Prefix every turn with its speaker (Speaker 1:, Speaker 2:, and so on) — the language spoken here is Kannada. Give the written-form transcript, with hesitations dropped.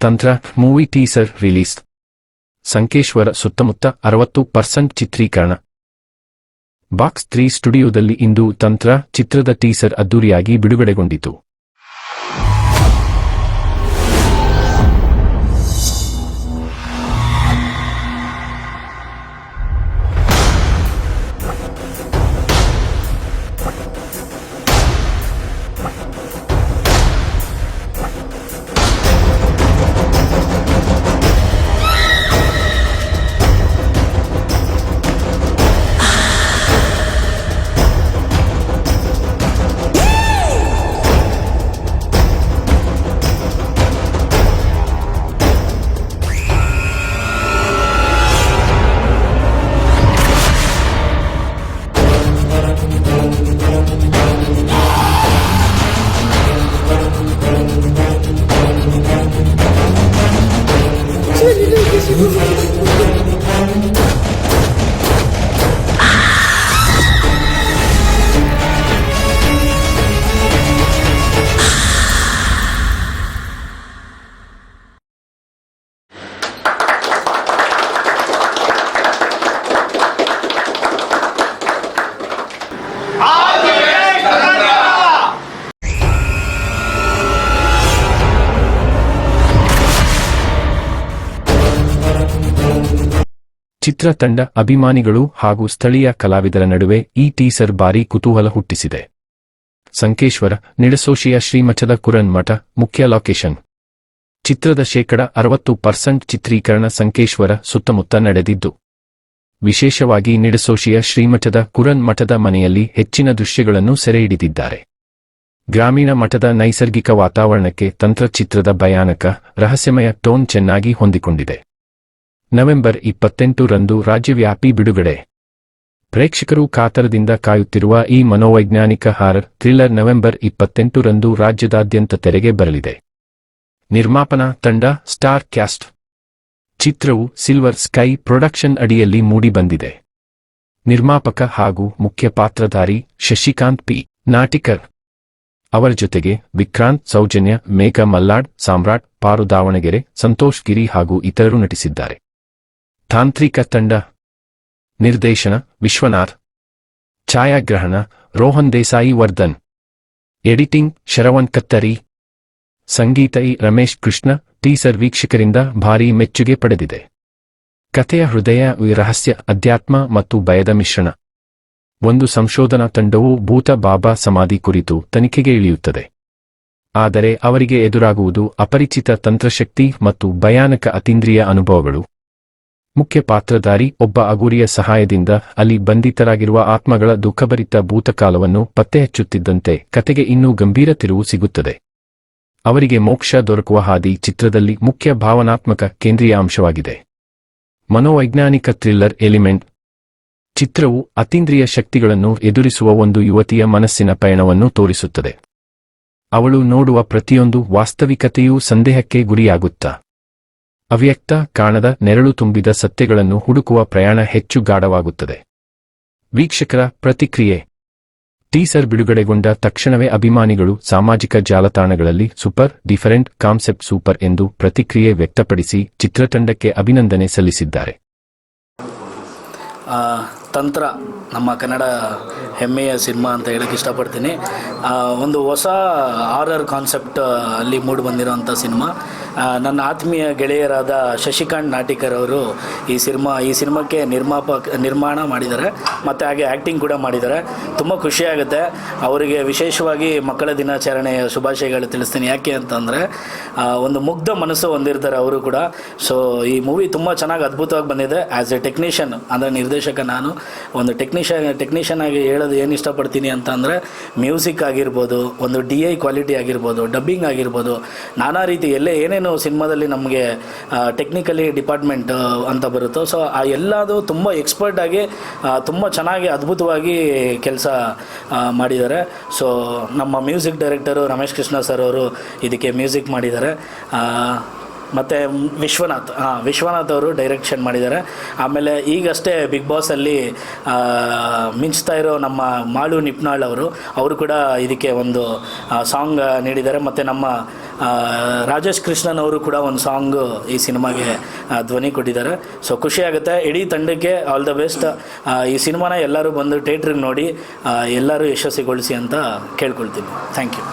Speaker 1: ತಂತ್ರ ಮೂವಿ ಟೀಸರ್ ರಿಲೀಸ್. ಸಂಕೇಶ್ವರ ಸುತ್ತಮುತ್ತ 60% ಚಿತ್ರೀಕರಣ. ಬಾಕ್ಸ್ 3 ಸ್ಟುಡಿಯೋದಲ್ಲಿ ಇಂದು ತಂತ್ರ ಚಿತ್ರದ ಟೀಸರ್ ಅದ್ದೂರಿಯಾಗಿ ಬಿಡುಗಡೆಗೊಂಡಿತು. ಚಿತ್ರತಂಡ, ಅಭಿಮಾನಿಗಳು ಹಾಗೂ ಸ್ಥಳೀಯ ಕಲಾವಿದರ ನಡುವೆ ಈ ಟೀಸರ್ ಭಾರೀ ಕುತೂಹಲ ಹುಟ್ಟಿಸಿದೆ. ಸಂಕೇಶ್ವರ ನಿಡಸೋಶಿಯ ಶ್ರೀಮಠದ ಕುರನ್ ಮಠ ಮುಖ್ಯ ಲೊಕೇಶನ್. ಚಿತ್ರದ 60% ಚಿತ್ರೀಕರಣ ಸಂಕೇಶ್ವರ ಸುತ್ತಮುತ್ತ ನಡೆದಿದ್ದು, ವಿಶೇಷವಾಗಿ ನಿಡಸೋಶಿಯ ಶ್ರೀಮಠದ ಕುರನ್ ಮಠದ ಮನೆಯಲ್ಲಿ ಹೆಚ್ಚಿನ ದೃಶ್ಯಗಳನ್ನು ಸೆರೆಹಿಡಿದಿದ್ದಾರೆ. ಗ್ರಾಮೀಣ ಮಠದ ನೈಸರ್ಗಿಕ ವಾತಾವರಣಕ್ಕೆ ತಂತ್ರ ಚಿತ್ರದ ಭಯಾನಕ, ರಹಸ್ಯಮಯ ಟೋನ್ ಚೆನ್ನಾಗಿ ಹೊಂದಿಕೊಂಡಿದೆ. ನವೆಂಬರ್ 28ರಂದು ರಾಜ್ಯವ್ಯಾಪಿ ಬಿಡುಗಡೆ. ಪ್ರೇಕ್ಷಕರು ಕಾತರದಿಂದ ಕಾಯುತ್ತಿರುವ ಈ ಮನೋವೈಜ್ಞಾನಿಕ ಹಾರರ್ ಥ್ರಿಲ್ಲರ್ ನವೆಂಬರ್ 28ರಂದು ರಾಜ್ಯದಾದ್ಯಂತ ತೆರೆಗೆ ಬರಲಿದೆ. ನಿರ್ಮಾಪನಾ ತಂಡ, ಸ್ಟಾರ್ ಕ್ಯಾಸ್ಟ್. ಚಿತ್ರವು ಸಿಲ್ವರ್ ಸ್ಕೈ ಪ್ರೊಡಕ್ಷನ್ ಅಡಿಯಲ್ಲಿ ಮೂಡಿಬಂದಿದೆ. ನಿರ್ಮಾಪಕ ಹಾಗೂ ಮುಖ್ಯ ಪಾತ್ರಧಾರಿ ಶಶಿಕಾಂತ್ ಪಿ. ನಾಟಿಕರ್. ಅವರ ಜೊತೆಗೆ ವಿಕ್ರಾಂತ್, ಸೌಜನ್ಯ, ಮೇಘ ಮಲ್ಲಾಡ್, ಸಾಮ್ರಾಟ್, ಪಾರು ದಾವಣಗೆರೆ, ಸಂತೋಷ್ ಗಿರಿ ಹಾಗೂ ಇತರರು ನಟಿಸಿದ್ದಾರೆ. ತಾಂತ್ರಿಕ ತಂಡ. ನಿರ್ದೇಶನ ವಿಶ್ವನಾಥ್. ಛಾಯಾಗ್ರಹಣ ರೋಹನ್ ದೇಸಾಯಿ ವರ್ಧನ್. ಎಡಿಟಿಂಗ್ ಶರವಣ್ ಕತ್ತರಿ. ಸಂಗೀತ ರಮೇಶ್ ಕೃಷ್ಣ. ಟೀಸರ್ ವೀಕ್ಷಕರಿಂದ ಭಾರೀ ಮೆಚ್ಚುಗೆ ಪಡೆದಿದೆ. ಕಥೆಯ ಹೃದಯ ರಹಸ್ಯ, ಅಧ್ಯಾತ್ಮ ಮತ್ತು ಭಯದ ಮಿಶ್ರಣ. ಒಂದು ಸಂಶೋಧನಾ ತಂಡವು ಭೂತ ಬಾಬಾ ಸಮಾಧಿ ಕುರಿತು ತನಿಖೆಗೆ ಇಳಿಯುತ್ತದೆ. ಆದರೆ ಅವರಿಗೆ ಎದುರಾಗುವುದು ಅಪರಿಚಿತ ತಂತ್ರಶಕ್ತಿ ಮತ್ತು ಭಯಾನಕ ಅತೀಂದ್ರಿಯ ಅನುಭವಗಳು. ಮುಖ್ಯ ಪಾತ್ರಧಾರಿ ಒಬ್ಬ ಅಗುರಿಯ ಸಹಾಯದಿಂದ ಅಲ್ಲಿ ಬಂಧಿತರಾಗಿರುವ ಆತ್ಮಗಳ ದುಃಖಭರಿತ ಭೂತಕಾಲವನ್ನು ಪತ್ತೆಹಚ್ಚುತ್ತಿದ್ದಂತೆ ಕತೆಗೆ ಇನ್ನೂ ಗಂಭೀರ ತಿರುವು ಸಿಗುತ್ತದೆ. ಅವರಿಗೆ ಮೋಕ್ಷ ದೊರಕುವ ಹಾದಿ ಚಿತ್ರದಲ್ಲಿ ಮುಖ್ಯ ಭಾವನಾತ್ಮಕ ಕೇಂದ್ರೀಯ ಅಂಶವಾಗಿದೆ. ಮನೋವೈಜ್ಞಾನಿಕ ಥ್ರಿಲ್ಲರ್ ಎಲಿಮೆಂಟ್. ಚಿತ್ರವು ಅತೀಂದ್ರಿಯ ಶಕ್ತಿಗಳನ್ನು ಎದುರಿಸುವ ಒಂದು ಯುವತಿಯ ಮನಸ್ಸಿನ ಪಯಣವನ್ನು ತೋರಿಸುತ್ತದೆ. ಅವಳು ನೋಡುವ ಪ್ರತಿಯೊಂದು ವಾಸ್ತವಿಕತೆಯೂ ಸಂದೇಹಕ್ಕೆ ಗುರಿಯಾಗುತ್ತಾ. ಅವ್ಯಕ್ತ, ಕಾಣದ, ನೆರಳು ತುಂಬಿದ ಸತ್ಯಗಳನ್ನು ಹುಡುಕುವ ಪ್ರಯಾಣ ಹೆಚ್ಚು ಗಾಢವಾಗುತ್ತದೆ. ವೀಕ್ಷಕರ ಪ್ರತಿಕ್ರಿಯೆ. ಟೀಸರ್ ಬಿಡುಗಡೆಗೊಂಡ ತಕ್ಷಣವೇ ಅಭಿಮಾನಿಗಳು ಸಾಮಾಜಿಕ ಜಾಲತಾಣಗಳಲ್ಲಿ ಸೂಪರ್, ಡಿಫರೆಂಟ್ ಕಾನ್ಸೆಪ್ಟ್, ಸೂಪರ್ ಎಂದು ಪ್ರತಿಕ್ರಿಯೆ ವ್ಯಕ್ತಪಡಿಸಿ ಚಿತ್ರತಂಡಕ್ಕೆ ಅಭಿನಂದನೆ ಸಲ್ಲಿಸಿದ್ದಾರೆ.
Speaker 2: ತಂತ್ರ ನಮ್ಮ ಕನ್ನಡ ಹೆಮ್ಮೆಯ ಸಿನಿಮಾ ಅಂತ ಹೇಳಕ್ಕೆ ಇಷ್ಟಪಡ್ತೀನಿ. ಒಂದು ಹೊಸ ಹಾರರ್ ಕಾನ್ಸೆಪ್ಟ್ ಅಲ್ಲಿ ಮೂಡಿ ಬಂದಿರೋಂಥ ಸಿನಿಮಾ. ನನ್ನ ಆತ್ಮೀಯ ಗೆಳೆಯರಾದ ಶಶಿಕಾಂತ್ ನಾಟಿಕರ್ ಅವರು ಈ ಸಿನಿಮಾಕ್ಕೆ ನಿರ್ಮಾಣ ಮಾಡಿದ್ದಾರೆ ಮತ್ತು ಹಾಗೆ ಆ್ಯಕ್ಟಿಂಗ್ ಕೂಡ ಮಾಡಿದ್ದಾರೆ. ತುಂಬ ಖುಷಿಯಾಗುತ್ತೆ. ಅವರಿಗೆ ವಿಶೇಷವಾಗಿ ಮಕ್ಕಳ ದಿನಾಚರಣೆಯ ಶುಭಾಶಯಗಳು ತಿಳಿಸ್ತೀನಿ. ಯಾಕೆ ಅಂತಂದರೆ ಒಂದು ಮುಗ್ಧ ಮನಸ್ಸು ಹೊಂದಿರ್ತಾರೆ ಅವರು ಕೂಡ. ಸೊ ಈ ಮೂವಿ ತುಂಬ ಚೆನ್ನಾಗಿ ಅದ್ಭುತವಾಗಿ ಬಂದಿದೆ. ಆ್ಯಸ್ ಎ ಟೆಕ್ನಿಷಿಯನ್ ಅಂದರೆ ನಿರ್ದೇಶಕ ನಾನು ಒಂದು ಟೆಕ್ನಿಷಿಯನ್ ಆಗಿ ಹೇಳೋದು ಏನು ಇಷ್ಟಪಡ್ತೀನಿ ಅಂತಂದರೆ ಮ್ಯೂಸಿಕ್ ಆಗಿರ್ಬೋದು, ಒಂದು DI ಕ್ವಾಲಿಟಿ ಆಗಿರ್ಬೋದು, ಡಬ್ಬಿಂಗ್ ಆಗಿರ್ಬೋದು, ನಾನಾ ರೀತಿ ಏನೇನು ಸಿನಿಮಾದಲ್ಲಿ ನಮಗೆ ಟೆಕ್ನಿಕಲಿ ಡಿಪಾರ್ಟ್ಮೆಂಟ್ ಅಂತ ಬರುತ್ತೋ ಸೊ ಆ ಎಲ್ಲದು ತುಂಬ ಎಕ್ಸ್ಪರ್ಟ್ ಆಗಿ ತುಂಬ ಚೆನ್ನಾಗಿ ಅದ್ಭುತವಾಗಿ ಕೆಲಸ ಮಾಡಿದ್ದಾರೆ. ಸೊ ನಮ್ಮ music director Ramesh Krishna sir ಅವರು ಇದಕ್ಕೆ ಮ್ಯೂಸಿಕ್ ಮಾಡಿದ್ದಾರೆ. ಮತ್ತು ವಿಶ್ವನಾಥ್ ಅವರು ಡೈರೆಕ್ಷನ್ ಮಾಡಿದ್ದಾರೆ. ಆಮೇಲೆ ಈಗಷ್ಟೇ ಬಿಗ್ ಬಾಸಲ್ಲಿ ಮಿಂಚ್ತಾ ಇರೋ ನಮ್ಮ ಮಾಳು ನಿಪ್ನಾಳ್ ಅವರು ಕೂಡ ಇದಕ್ಕೆ ಒಂದು ಸಾಂಗ್ ನೀಡಿದ್ದಾರೆ. ಮತ್ತು ನಮ್ಮ ರಾಜೇಶ್ ಕೃಷ್ಣನ್ ಅವರು ಕೂಡ ಒಂದು ಸಾಂಗು ಈ ಸಿನಿಮಾಗೆ ಧ್ವನಿ ಕೊಟ್ಟಿದ್ದಾರೆ. ಸೊ ಖುಷಿಯಾಗುತ್ತೆ. ಇಡೀ ತಂಡಕ್ಕೆ ಆಲ್ ದ ಬೆಸ್ಟ್. ಈ ಸಿನಿಮಾನ ಎಲ್ಲರೂ ಬಂದು ಥಿಯೇಟ್ರಿಗೆ ನೋಡಿ ಎಲ್ಲರೂ ಯಶಸ್ವಿಗೊಳಿಸಿ ಅಂತ ಕೇಳ್ಕೊಳ್ತೀನಿ. Thank you.